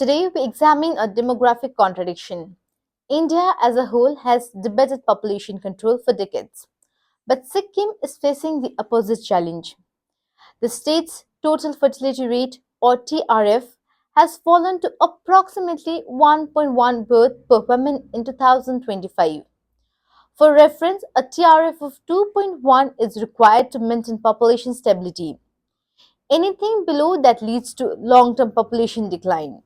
Today, we examine a demographic contradiction. India as a whole has debated population control for decades, but Sikkim is facing the opposite challenge. The state's total fertility rate, or TRF, has fallen to approximately 1.1 birth per woman in 2025. For reference, a TRF of 2.1 is required to maintain population stability. Anything below that leads to long term population decline.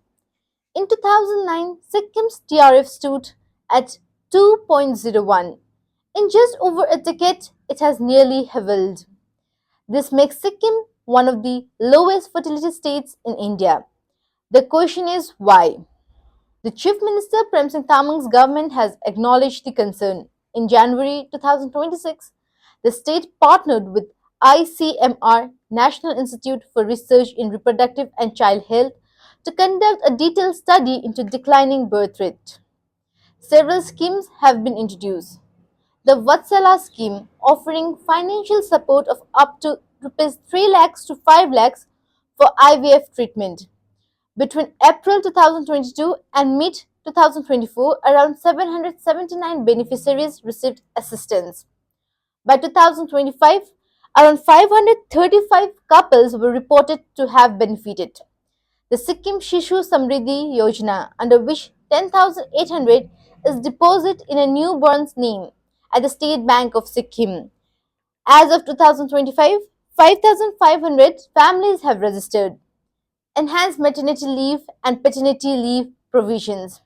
In 2009, Sikkim's TRF stood at 2.01. In just over a decade, it has nearly doubled. This makes Sikkim one of the lowest fertility states in India. The question is why? The Chief Minister Prem Singh Tamang's government has acknowledged the concern. In January 2026, the state partnered with ICMR, National Institute for Research in Reproductive and Child Health, to conduct a detailed study into declining birth rate. Several schemes have been introduced. The Vatsala scheme, offering financial support of up to Rs 3 lakhs to 5 lakhs for IVF treatment. Between April 2022 and mid 2024, around 779 beneficiaries received assistance. By 2025, around 535 couples were reported to have benefited. The Sikkim Shishu Samriddhi Yojana, under which 10,800 is deposited in a newborn's name at the State Bank of Sikkim. As of 2025, 5,500 families have registered. Enhanced maternity leave and paternity leave provisions.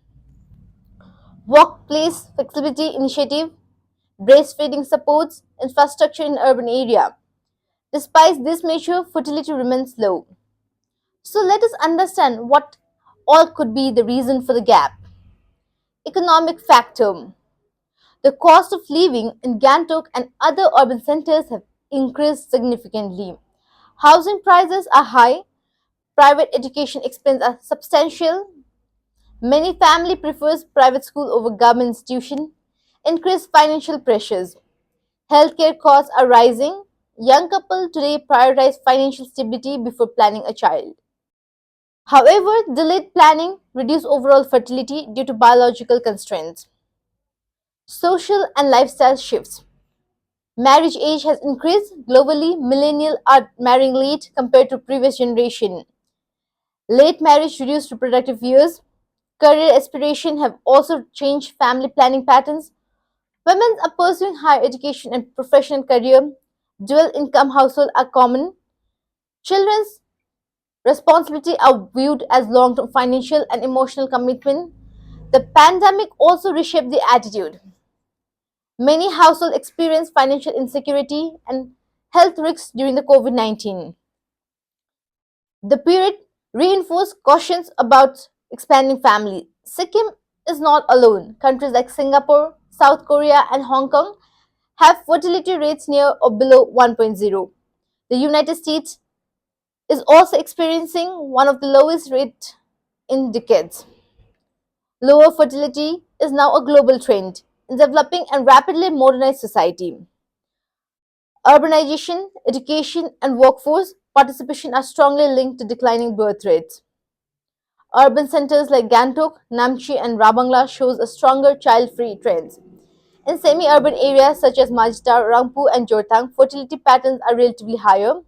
Workplace flexibility initiative, breastfeeding supports, infrastructure in urban area. Despite this measure, fertility remains low. So let us understand what all could be the reason for the gap. Economic factor. The cost of living in Gantok and other urban centers have increased significantly. Housing prices are high, private education expenses are substantial, many family prefers private school over government institution, increased financial pressures, healthcare costs are rising, young couple today prioritize financial stability before planning a child. However, delayed planning reduces overall fertility due to biological constraints. Social and lifestyle shifts. Marriage age has increased globally. Millennials are marrying late compared to previous generation. Late marriage reduced reproductive years. Career aspirations have also changed family planning patterns. Women are pursuing higher education and professional career. Dual income households are common. Children's responsibility are viewed as long-term financial and emotional commitment. The pandemic also reshaped the attitude. Many households experienced financial insecurity and health risks during the COVID-19. The period reinforced cautions about expanding family. Sikkim is not alone. Countries like Singapore, South Korea, and Hong Kong have fertility rates near or below 1.0. The United States is also experiencing one of the lowest rates in decades. Lower fertility is now a global trend in developing and rapidly modernized society. Urbanization, education, and workforce participation are strongly linked to declining birth rates. Urban centers like Gantok, Namche, and Rabangla shows a stronger child-free trends. In semi-urban areas such as Majda, Rangpur, and Jorthang, fertility patterns are relatively higher.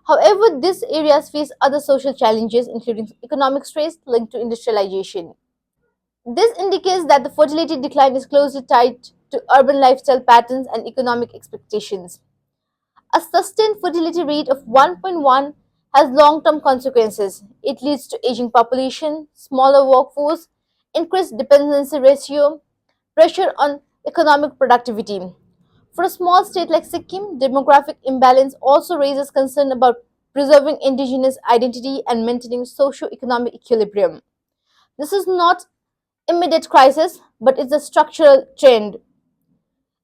However, these areas face other social challenges, including economic stress linked to industrialization. This indicates that the fertility decline is closely tied to urban lifestyle patterns and economic expectations. A sustained fertility rate of 1.1 has long-term consequences. It leads to aging population, smaller workforce, increased dependency ratio, pressure on economic productivity. For a small state like Sikkim, demographic imbalance also raises concern about preserving indigenous identity and maintaining socio-economic equilibrium. This is not immediate crisis, but it's a structural trend.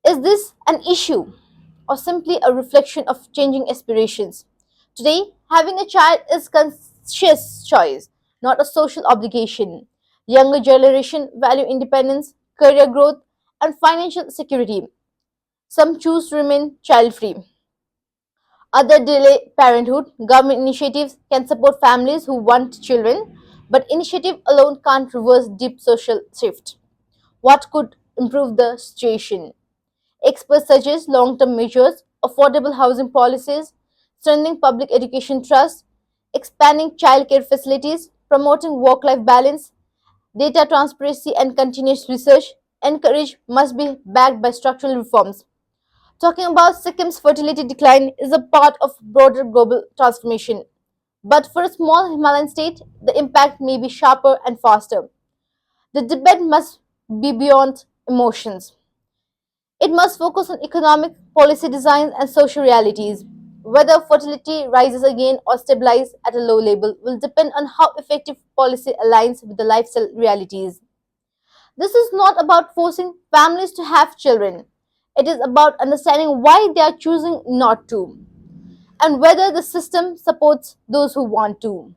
Is this an issue or simply a reflection of changing aspirations? Today, having a child is conscious choice, not a social obligation. Younger generation value independence, career growth, and financial security. Some choose to remain child-free. Others delay parenthood. Government initiatives can support families who want children, But initiative alone can't reverse deep social shift. What could improve the situation? Experts suggest long-term measures, affordable housing policies, strengthening public education trust, expanding childcare facilities, promoting work-life balance, data transparency and continuous research encouraged must be backed by structural reforms. Talking about Sikkim's fertility decline is a part of broader global transformation. But for a small Himalayan state, the impact may be sharper and faster. The debate must be beyond emotions. It must focus on economic, policy design, and social realities. Whether fertility rises again or stabilizes at a low level will depend on how effective policy aligns with the lifestyle realities. This is not about forcing families to have children. It is about understanding why they are choosing not to and whether the system supports those who want to.